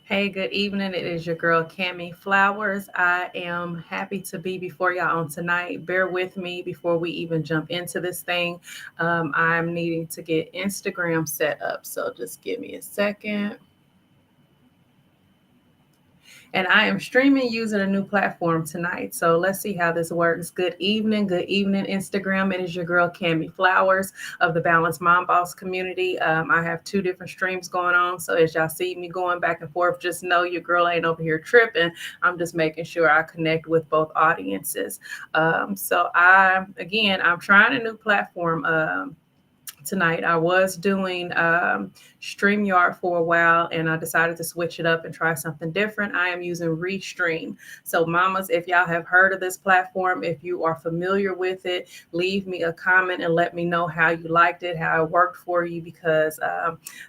Hey, good evening. It is your girl Cami Flowers. I am happy to be before y'all on tonight. Bear with me before we even jump into this thing. I'm needing to get Instagram set up, so just give me a second. And I am streaming using a new platform tonight. So let's see how this works. Good evening, Instagram. It is your girl Cami Flowers of the Balanced Mom Boss community. I have two different streams going on. So as y'all see me going back and forth, just know your girl ain't over here tripping. I'm just making sure I connect with both audiences. I'm trying a new platform. Tonight. I was doing StreamYard for a while and I decided to switch it up and try something different. I am using Restream. So, mamas, if y'all have heard of this platform, if you are familiar with it, leave me a comment and let me know how you liked it, how it worked for you, because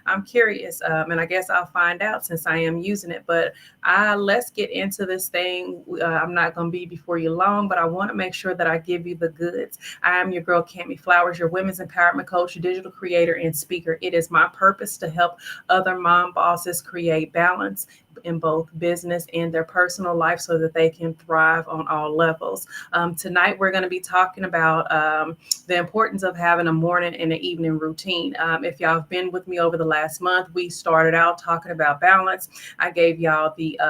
I'm curious. And I guess I'll find out since I am using it. But let's get into this thing. I'm not going to be before you long, but I want to make sure that I give you the goods. I am your girl, Cami Flowers, your women's empowerment coach, digital creator, and speaker. It is my purpose to help other mom bosses create balance in both business and their personal life so that they can thrive on all levels. Tonight, we're going to be talking about the importance of having a morning and an evening routine. If y'all have been with me over the last month, we started out talking about balance. I gave y'all the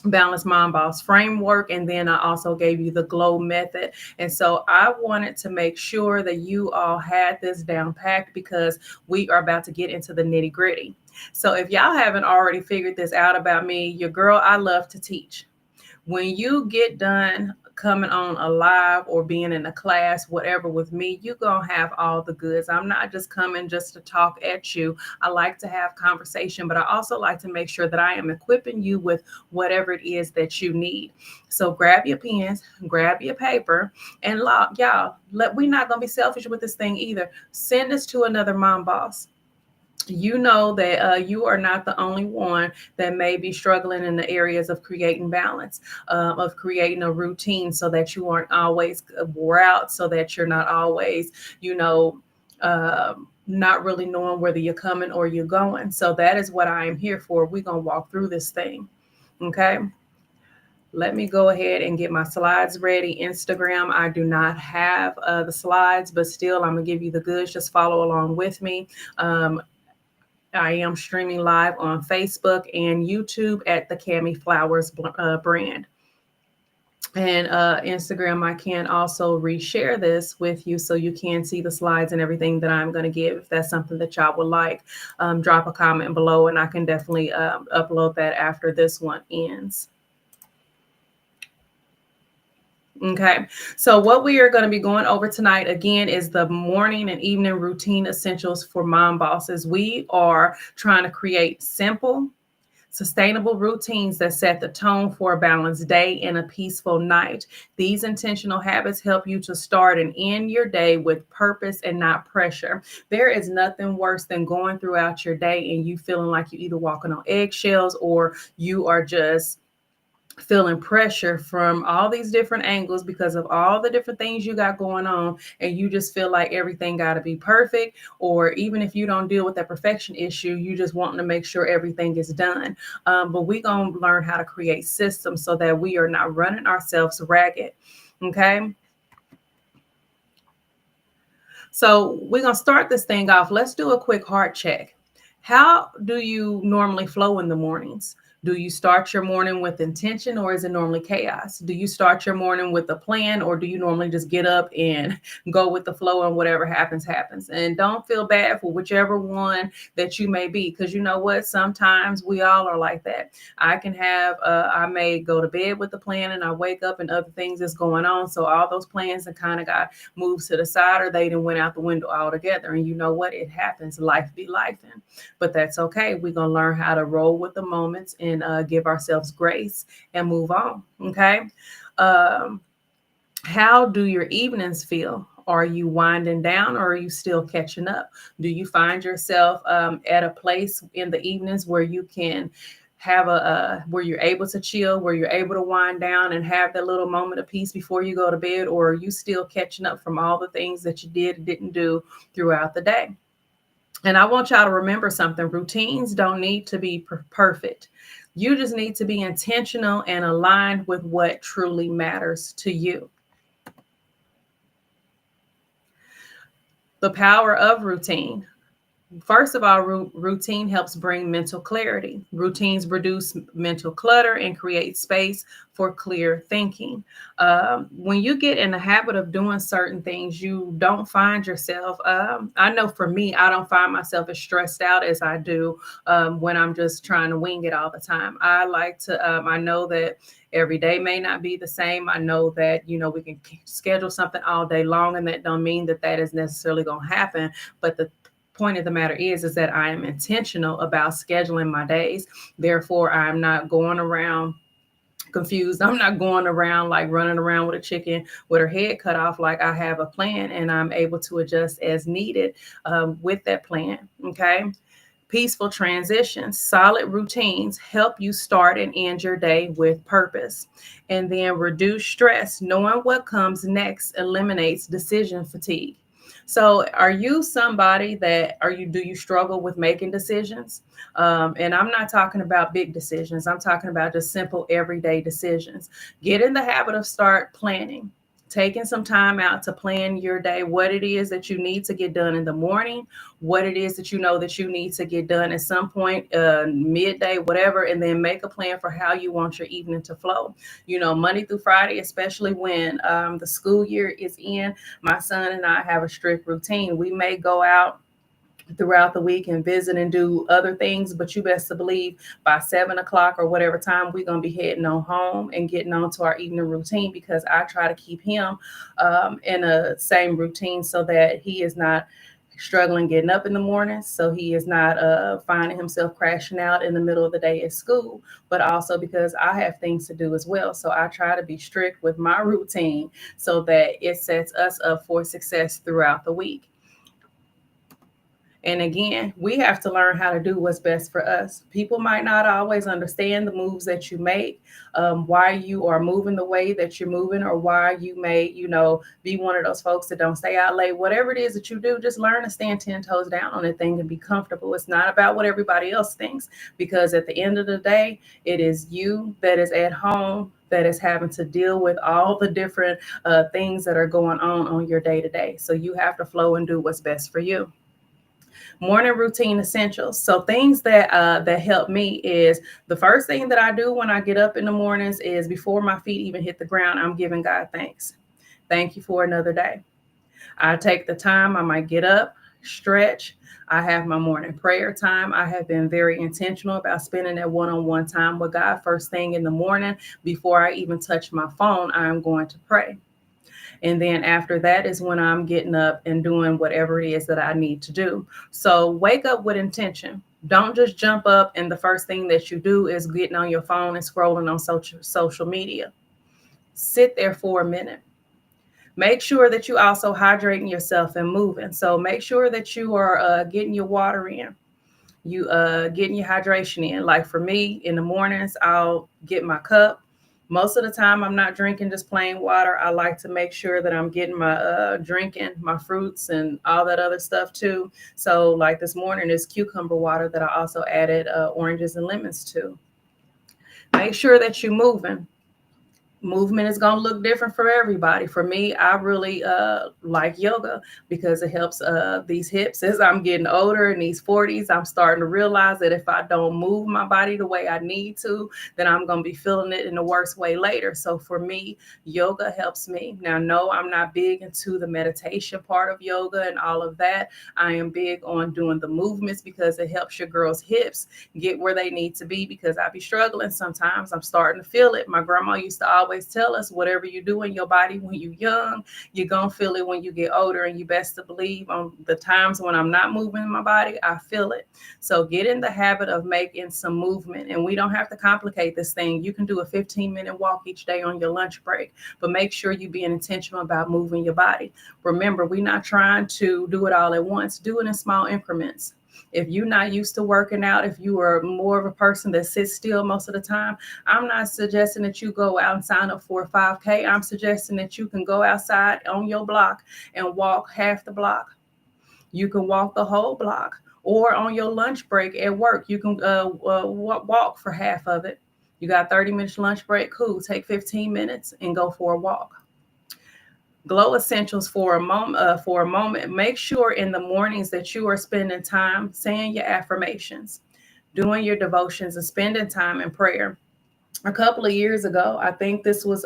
Balanced Mom Boss framework, and then I also gave you the glow method. And so I wanted to make sure that you all had this down packed because we are about to get into the nitty gritty. So if y'all haven't already figured this out about me, your girl, I love to teach. When you get done coming on a live or being in a class, whatever with me, you're going to have all the goods. I'm not just coming just to talk at you. I like to have conversation, but I also like to make sure that I am equipping you with whatever it is that you need. So grab your pens, grab your paper, and y'all, we're not going to be selfish with this thing either. Send this to another mom boss. You know that you are not the only one that may be struggling in the areas of creating balance, of creating a routine so that you aren't always wore out, so that you're not always, you know, not really knowing whether you're coming or you're going. So that is what I am here for. We're going to walk through this thing. Okay. Let me go ahead and get my slides ready. Instagram, I do not have the slides, but still, I'm going to give you the goods. Just follow along with me. I am streaming live on Facebook and YouTube at the Cami Flowers brand. And Instagram, I can also reshare this with you so you can see the slides and everything that I'm going to give. If that's something that y'all would like, drop a comment below and I can definitely upload that after this one ends. Okay, so what we are going to be going over tonight again is the morning and evening routine essentials for mom bosses. We are trying to create simple, sustainable routines that set the tone for a balanced day and a peaceful night. These intentional habits help you to start and end your day with purpose and not pressure. There is nothing worse than going throughout your day and you feeling like you're either walking on eggshells or you are just feeling pressure from all these different angles because of all the different things you got going on, and you just feel like everything got to be perfect. Or even if you don't deal with that perfection issue, you just wanting to make sure everything is done. But we gonna learn how to create systems so that we are not running ourselves ragged. Okay, so we're gonna start this thing off. Let's do a quick heart check. How do you normally flow in the mornings? Do you start your morning with intention or is it normally chaos? Do you start your morning with a plan or do you normally just get up and go with the flow and whatever happens, happens? And don't feel bad for whichever one that you may be, because you know what? Sometimes we all are like that. I may go to bed with a plan and I wake up and other things is going on. So all those plans that kind of got moved to the side or they didn't went out the window altogether. And you know what? It happens. Life be life. But that's okay. We're going to learn how to roll with the moments and give ourselves grace and move on. Okay. Um, how do your evenings feel? Are you winding down or are you still catching up? Do you find yourself at a place in the evenings where you can have where you're able to chill, where you're able to wind down and have that little moment of peace before you go to bed? Or are you still catching up from all the things that you did and didn't do throughout the day? And I want y'all to remember something. Routines don't need to be perfect. You just need to be intentional and aligned with what truly matters to you. The power of routine. First of all, routine helps bring mental clarity. Routines reduce mental clutter and create space for clear thinking. When you get in the habit of doing certain things, you don't find yourself. I know for me, I don't find myself as stressed out as I do when I'm just trying to wing it all the time. I like to, I know that every day may not be the same. I know that, we can schedule something all day long, and that don't mean that that is necessarily going to happen. But the point of the matter is that I am intentional about scheduling my days. Therefore, I'm not going around confused. I'm not going around like running around with a chicken with her head cut off. Like, I have a plan and I'm able to adjust as needed with that plan. Okay. Peaceful transitions. Solid routines help you start and end your day with purpose. And then reduce stress. Knowing what comes next eliminates decision fatigue. So, are you somebody that do you struggle with making decisions? And I'm not talking about big decisions. I'm talking about just simple everyday decisions. Get in the habit of start planning, taking some time out to plan your day, what it is that you need to get done in the morning, what it is that you know that you need to get done at some point, midday, whatever, and then make a plan for how you want your evening to flow. Monday through Friday, especially when the school year is in, my son and I have a strict routine. We may go out throughout the week and visit and do other things, but you best to believe by 7 o'clock or whatever time we're going to be heading on home and getting on to our evening routine, because I try to keep him in a same routine so that he is not struggling getting up in the morning, so he is not finding himself crashing out in the middle of the day at school, but also because I have things to do as well. So I try to be strict with my routine so that it sets us up for success throughout the week. And again, we have to learn how to do what's best for us. People might not always understand the moves that you make, why you are moving the way that you're moving, or why you may, be one of those folks that don't stay out late. Whatever it is that you do, just learn to stand 10 toes down on that thing and be comfortable. It's not about what everybody else thinks, because at the end of the day, it is you that is at home that is having to deal with all the different things that are going on your day to day. So you have to flow and do what's best for you. Morning routine essentials. So things that help me is, the first thing that I do when I get up in the mornings is, before my feet even hit the ground, I'm giving God thanks. Thank you for another day. I take the time. I might get up, stretch. I have my morning prayer time. I have been very intentional about spending that one-on-one time with God first thing in the morning. Before I even touch my phone, I am going to pray. And then after that is when I'm getting up and doing whatever it is that I need to do. So wake up with intention. Don't just jump up and the first thing that you do is getting on your phone and scrolling on social media. Sit there for a minute. Make sure that you also hydrating yourself and moving. So make sure that you are getting your water in. You getting your hydration in. Like for me, in the mornings, I'll get my cup. Most of the time, I'm not drinking just plain water. I like to make sure that I'm getting my drinking, my fruits and all that other stuff too. So like this morning is cucumber water that I also added oranges and lemons to. Make sure that you're moving. Movement is going to look different for everybody. For me, I really like yoga because it helps these hips. As I'm getting older in these 40s, I'm starting to realize that if I don't move my body the way I need to, then I'm going to be feeling it in the worst way later. So for me, yoga helps me. Now, no, I'm not big into the meditation part of yoga and all of that. I am big on doing the movements because it helps your girls' hips get where they need to be, because I be struggling sometimes. I'm starting to feel it. My grandma used to always tell us, whatever you do in your body when you're young, you're going to feel it when you get older. And you best to believe on the times when I'm not moving my body, I feel it. So get in the habit of making some movement. And we don't have to complicate this thing. You can do a 15-minute walk each day on your lunch break, but make sure you're being intentional about moving your body. Remember, we're not trying to do it all at once. Do it in small increments. If you're not used to working out, if you are more of a person that sits still most of the time, I'm not suggesting that you go out and sign up for a 5K. I'm suggesting that you can go outside on your block and walk half the block. You can walk the whole block, Or on your lunch break at work, you can walk for half of it. You got 30 minutes lunch break, cool. Take 15 minutes and go for a walk. Glow essentials for a moment. Make sure in the mornings that you are spending time saying your affirmations, doing your devotions, and spending time in prayer. A couple of years ago, I think this was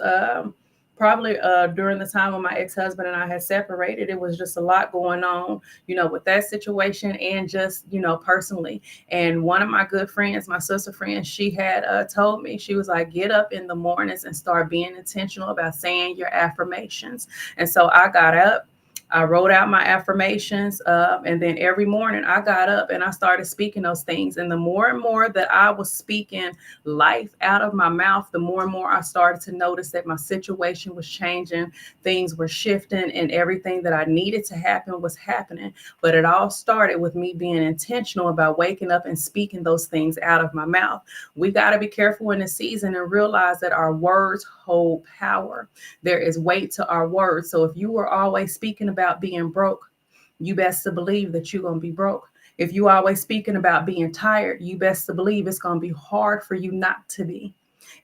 probably during the time when my ex-husband and I had separated. It was just a lot going on, with that situation and just, personally. And one of my good friends, my sister friend, she had told me, she was like, get up in the mornings and start being intentional about saying your affirmations. And so I got up, I wrote out my affirmations, and then every morning I got up and I started speaking those things. And the more and more that I was speaking life out of my mouth, the more and more I started to notice that my situation was changing, things were shifting, and everything that I needed to happen was happening. But it all started with me being intentional about waking up and speaking those things out of my mouth. We got to be careful in this season and realize that our words hold power. There is weight to our words. So if you were always speaking about being broke, you best to believe that you're going to be broke. If you always speaking about being tired, you best to believe it's going to be hard for you not to be.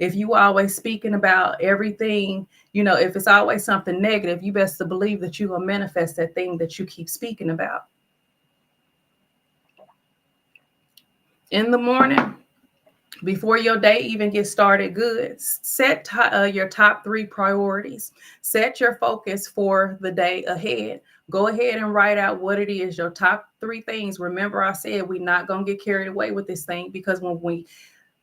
If you always speaking about everything, if it's always something negative, you best to believe that you're going to manifest that thing that you keep speaking about. In the morning, before your day even gets started good, set your top 3 priorities. Set your focus for the day ahead. Go ahead and write out what it is, your top 3 things. Remember, I said we're not going to get carried away with this thing, because when we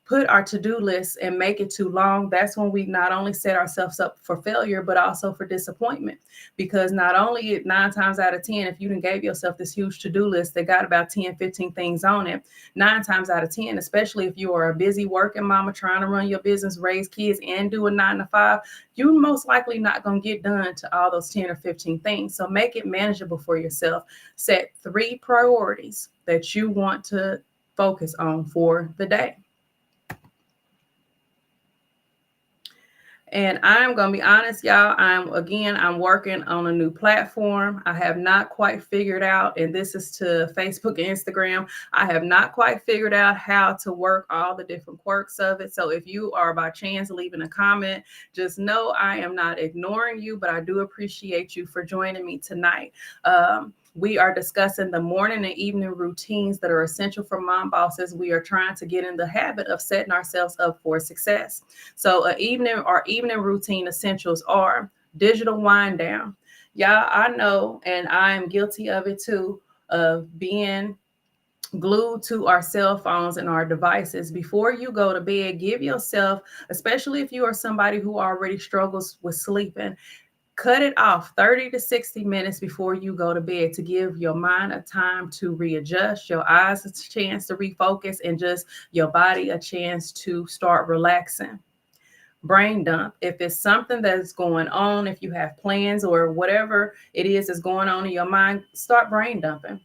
put our to-do list and make it too long, that's when we not only set ourselves up for failure, but also for disappointment. Because not only 9 times out of 10, if you done gave yourself this huge to-do list that got about 10, 15 things on it, 9 times out of 10, especially if you are a busy working mama trying to run your business, raise kids, and do a 9 to 5, you most likely not going to get done to all those 10 or 15 things. So make it manageable for yourself. Set 3 priorities that you want to focus on for the day. And I'm going to be honest, y'all, I'm working on a new platform. I have not quite figured out, and this is to Facebook and Instagram, I have not quite figured out how to work all the different quirks of it. So if you are by chance leaving a comment, just know I am not ignoring you, but I do appreciate you for joining me tonight. We are discussing the morning and evening routines that are essential for mom bosses. We are trying to get in the habit of setting ourselves up for success. So our evening routine essentials are digital wind down. Y'all, I know, and I am guilty of it too, of being glued to our cell phones and our devices. Before you go to bed, give yourself, especially if you are somebody who already struggles with sleeping, cut it off 30 to 60 minutes before you go to bed to give your mind a time to readjust, your eyes a chance to refocus, and just your body a chance to start relaxing. Brain dump. If it's something that's going on, if you have plans or whatever it is that's going on in your mind, start brain dumping.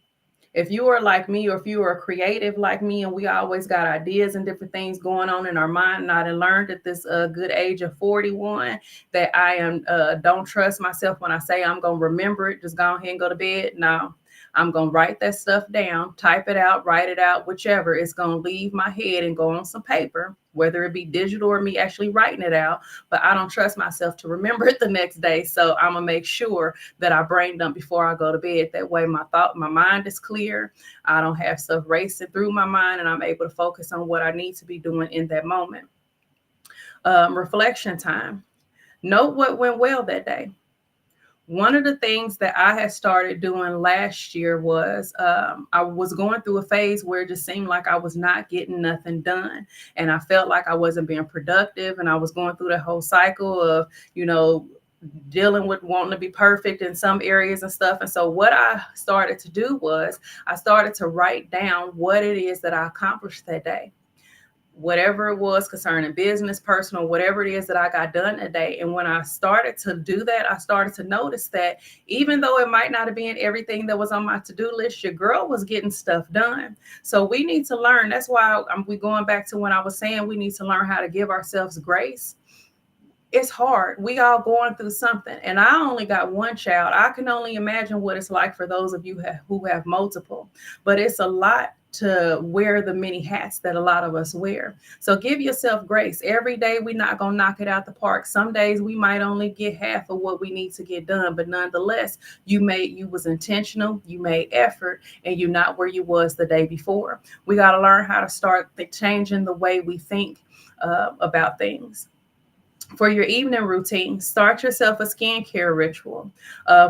If you are like me, or if you are creative like me, and we always got ideas and different things going on in our mind, and I done learned at this good age of 41 that I am don't trust myself when I say I'm gonna remember it, just go ahead and go to bed. No, I'm gonna write that stuff down, type it out, write it out, whichever. It's gonna leave my head and go on some paper, whether it be digital or me actually writing it out. But I don't trust myself to remember it the next day. So I'm gonna make sure that I brain dump before I go to bed. That way my mind is clear. I don't have stuff racing through my mind, and I'm able to focus on what I need to be doing in that moment. Reflection time. Note what went well that day. One of the things that I had started doing last year was I was going through a phase where it just seemed like I was not getting nothing done. And I felt like I wasn't being productive. And I was going through the whole cycle of, dealing with wanting to be perfect in some areas and stuff. And so what I started to do was I started to write down what it is that I accomplished that day. Whatever it was concerning business, personal, whatever it is that I got done today. And when I started to do that, I started to notice that even though it might not have been everything that was on my to-do list, your girl was getting stuff done. So we need to learn. That's why we going back to when I was saying we need to learn how to give ourselves grace. it's hard. We all going through something. And I only got one child. I can only imagine what it's like for those of you who have multiple. But it's a lot to wear the many hats that a lot of us wear. So give yourself grace. Every day we're not going to knock it out the park. Some days we might only get half of what we need to get done, but nonetheless, you was intentional, you made effort, and you're not where you was the day before. We got to learn how to start changing the way we think about things. For your evening routine, start yourself a skincare ritual.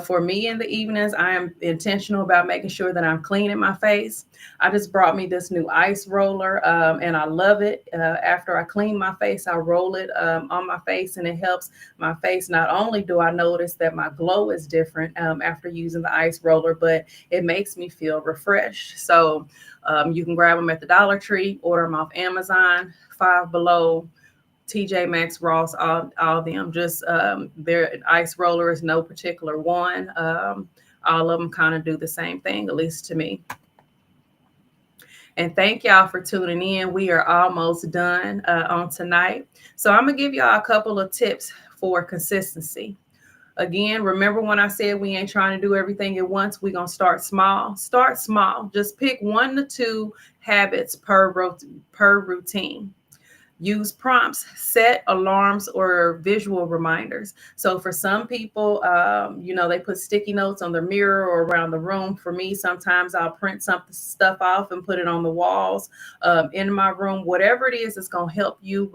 For me in the evenings, I am intentional about making sure that I'm cleaning my face. I just brought me this new ice roller, and I love it. After I clean my face, I roll it on my face, and it helps my face. Not only do I notice that my glow is different after using the ice roller, but it makes me feel refreshed. So you can grab them at the Dollar Tree, order them off Amazon, Five Below, TJ Maxx, Ross, all of them. Just their ice roller is no particular one. All of them kind of do the same thing, at least to me. And thank y'all for tuning in. We are almost done on tonight. So I'm going to give y'all a couple of tips for consistency. Again, remember when I said we ain't trying to do everything at once? We're going to start small. Start small. Just pick 1 to 2 habits per routine. Use prompts, set alarms or visual reminders. So for some people, they put sticky notes on their mirror or around the room. For me, sometimes I'll print some stuff off and put it on the walls in my room. Whatever it is that's going to help you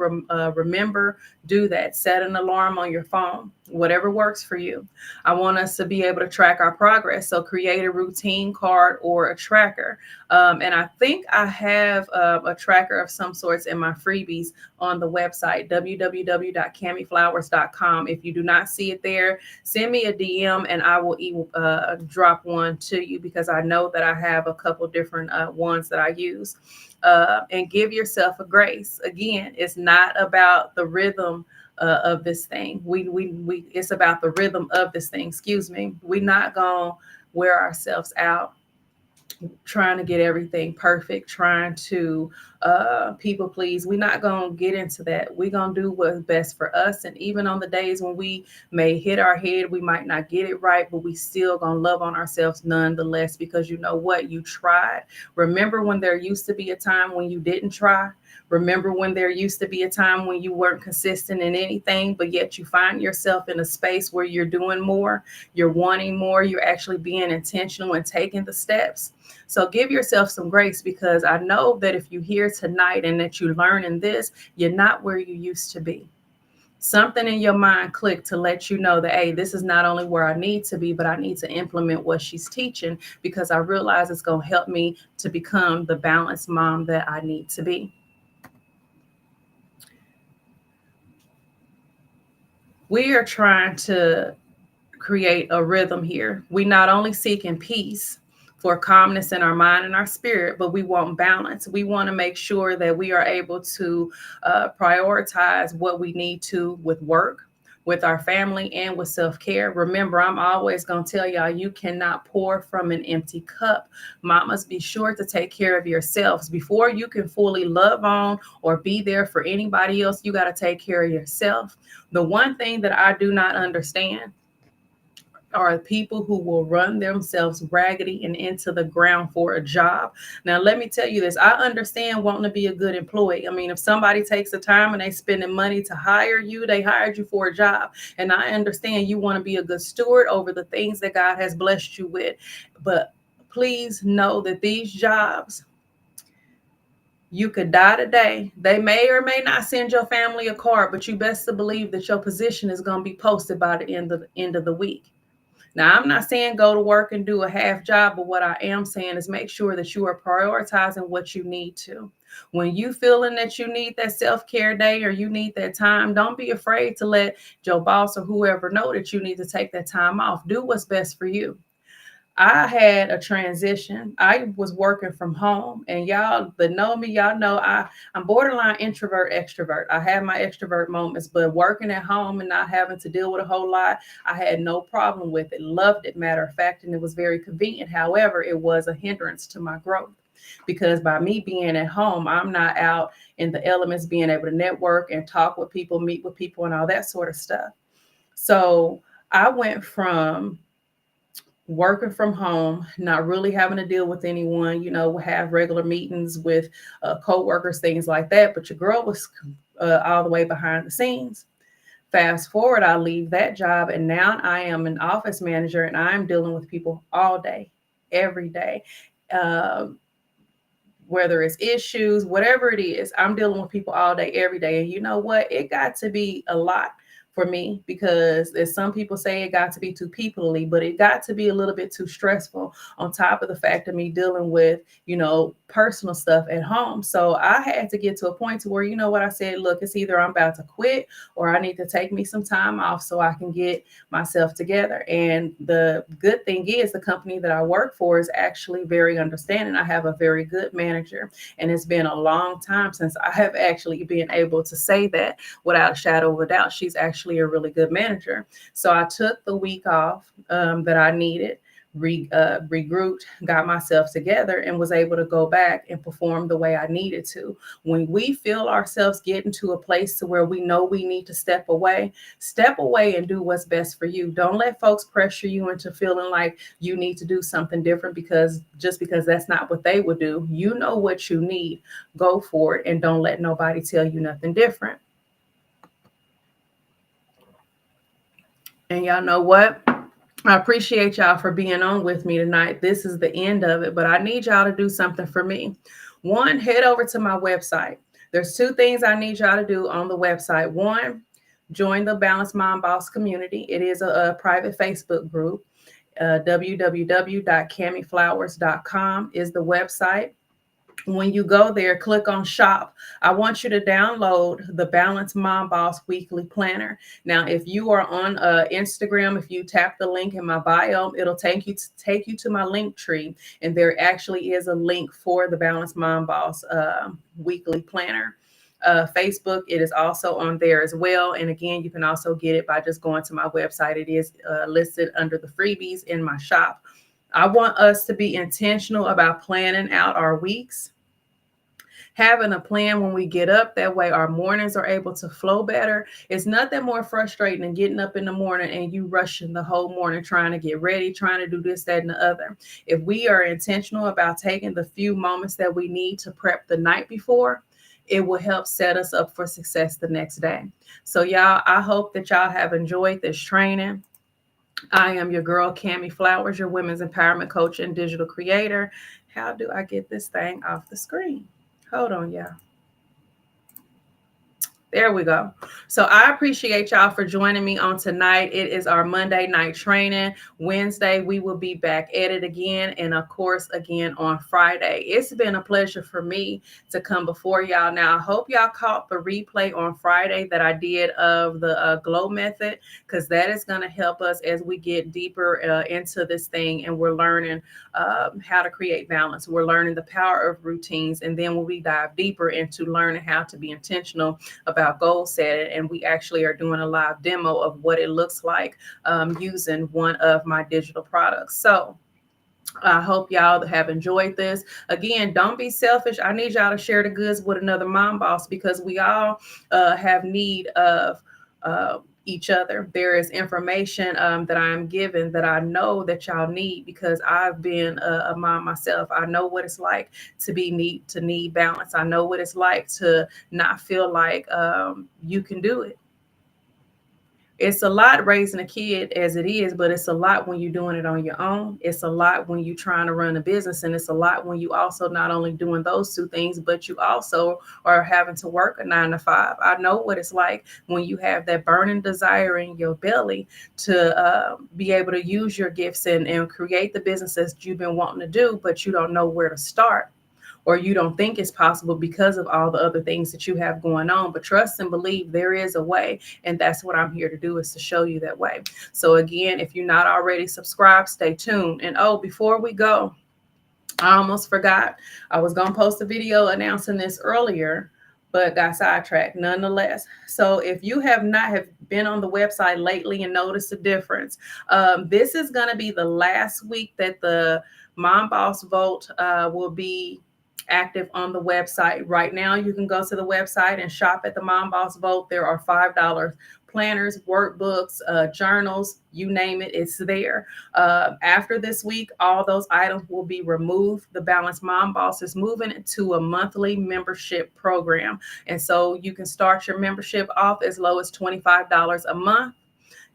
remember, do that. Set an alarm on your phone, whatever works for you. I want us to be able to track our progress. So create a routine card or a tracker. And I think I have a tracker of some sorts in my freebies on the website, www.camiflowers.com. If you do not see it there, send me a DM and I will drop one to you, because I know that I have a couple different ones that I use. And give yourself a grace. Again, it's not about the rhythm of this thing. It's about the rhythm of this thing. Excuse me. We're not going to wear ourselves out trying to get everything perfect, trying to people please. We're not going to get into that. We're going to do what's best for us. And even on the days when we may hit our head, we might not get it right, but we still going to love on ourselves nonetheless, because you know what? You tried. Remember when there used to be a time when you didn't try? Remember when there used to be a time when you weren't consistent in anything, but yet you find yourself in a space where you're doing more, you're wanting more, you're actually being intentional and taking the steps. So give yourself some grace, because I know that if you're here tonight and that you learn in this, you're not where you used to be. Something in your mind clicked to let you know that, hey, this is not only where I need to be, but I need to implement what she's teaching, because I realize it's going to help me to become the balanced mom that I need to be. We are trying to create a rhythm here. We not only seeking peace for calmness in our mind and our spirit, but we want balance. We want to make sure that we are able to prioritize what we need to with work, with our family, and with self-care. Remember, I'm always going to tell y'all, you cannot pour from an empty cup. Mamas, be sure to take care of yourselves. Before you can fully love on or be there for anybody else, you got to take care of yourself. The one thing that I do not understand are people who will run themselves raggedy and into the ground for a job. Now, let me tell you this. I understand wanting to be a good employee. I mean, if somebody takes the time and they spending money to hire you, they hired you for a job. And I understand you want to be a good steward over the things that God has blessed you with. But please know that these jobs, you could die today. They may or may not send your family a card, but you best to believe that your position is going to be posted by the end of the week. Now, I'm not saying go to work and do a half job, but what I am saying is make sure that you are prioritizing what you need to. When you feeling that you need that self-care day or you need that time, don't be afraid to let your boss or whoever know that you need to take that time off. Do what's best for you. I had a transition. I was working from home, and y'all that know me, y'all know I'm borderline introvert, extrovert. I have my extrovert moments, but working at home and not having to deal with a whole lot, I had no problem with it. Loved it, matter of fact, and it was very convenient. However, it was a hindrance to my growth. because by me being at home, I'm not out in the elements, being able to network and talk with people, meet with people, and all that sort of stuff. So I went from working from home, not really having to deal with anyone, have regular meetings with coworkers, things like that. But your girl was all the way behind the scenes. Fast forward, I leave that job, and now I am an office manager, and I'm dealing with people all day, every day. Um, whether it's issues, whatever it is, I'm dealing with people all day, every day. And you know what? It got to be a lot for me, because as some people say, it got to be too peoplely, but it got to be a little bit too stressful on top of the fact of me dealing with, personal stuff at home. So I had to get to a point to where, what I said, look, it's either I'm about to quit or I need to take me some time off so I can get myself together. And the good thing is the company that I work for is actually very understanding. I have a very good manager, and it's been a long time since I have actually been able to say that without a shadow of a doubt. She's actually a really good manager. So I took the week off that I needed, regrouped, got myself together, and was able to go back and perform the way I needed to. When we feel ourselves getting to a place to where we know we need to step away and do what's best for you. Don't let folks pressure you into feeling like you need to do something different because that's not what they would do. You know what you need. Go for it, and don't let nobody tell you nothing different. And y'all know what? I appreciate y'all for being on with me tonight. This is the end of it, but I need y'all to do something for me. One, head over to my website. There's two things I need y'all to do on the website. One, join the Balanced Mom Boss community. It is a private Facebook group. www.camiflowers.com is the website. When you go there, click on shop. I want you to download the Balanced Mom Boss Weekly Planner. Now, if you are on Instagram, if you tap the link in my bio, it'll take you to my link tree. And there actually is a link for the Balanced Mom Boss Weekly Planner. Facebook, it is also on there as well. And again, you can also get it by just going to my website. It is listed under the freebies in my shop. I want us to be intentional about planning out our weeks, having a plan when we get up. That way our mornings are able to flow better. It's nothing more frustrating than getting up in the morning and you rushing the whole morning trying to get ready, trying to do this, that, and the other. If we are intentional about taking the few moments that we need to prep the night before, it will help set us up for success the next day. So y'all, I hope that y'all have enjoyed this training. I am your girl, Cami Flowers, your women's empowerment coach and digital creator. How do I get this thing off the screen? Hold on, y'all. There we go. So I appreciate y'all for joining me on tonight. It is our Monday night training. Wednesday, we will be back at it again. And of course, again on Friday. It's been a pleasure for me to come before y'all. Now, I hope y'all caught the replay on Friday that I did of the GLOW method, because that is going to help us as we get deeper into this thing. And we're learning how to create balance. We're learning the power of routines. And then when we dive deeper into learning how to be intentional about goal setting, and we actually are doing a live demo of what it looks like using one of my digital products. So I hope y'all have enjoyed this. Again, don't be selfish. I need y'all to share the goods with another mom boss, because we all have need of each other. There is information that I'm given that I know that y'all need, because I've been a mom myself. I know what it's like to need balance. I know what it's like to not feel like you can do it. It's a lot raising a kid as it is, but it's a lot when you're doing it on your own. It's a lot when you're trying to run a business, and it's a lot when you also not only doing those two things, but you also are having to work a 9 to 5. I know what it's like when you have that burning desire in your belly to be able to use your gifts and create the businesses you've been wanting to do, but you don't know where to start, or you don't think it's possible because of all the other things that you have going on. But trust and believe there is a way. And that's what I'm here to do, is to show you that way. So again, if you're not already subscribed, stay tuned. And before we go, I almost forgot. I was going to post a video announcing this earlier, but got sidetracked nonetheless. So if you have been on the website lately and noticed a difference, this is going to be the last week that the Mom Boss Vote will be active on the website. Right now, you can go to the website and shop at the Mom Boss Vote. There are $5 planners, workbooks, journals, you name it, it's there. After this week, all those items will be removed. The Balanced Mom Boss is moving into a monthly membership program. And so you can start your membership off as low as $25 a month.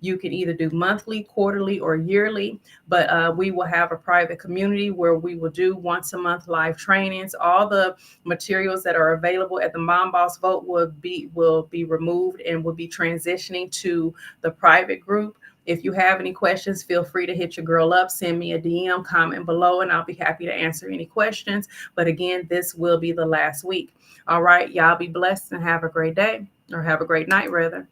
You can either do monthly, quarterly, or yearly, but we will have a private community where we will do once a month live trainings. All the materials that are available at the Mom Boss Vote will be removed and will be transitioning to the private group. If you have any questions, feel free to hit your girl up, send me a DM, comment below, and I'll be happy to answer any questions. But again, this will be the last week. All right, y'all be blessed and have a great day, or have a great night, rather.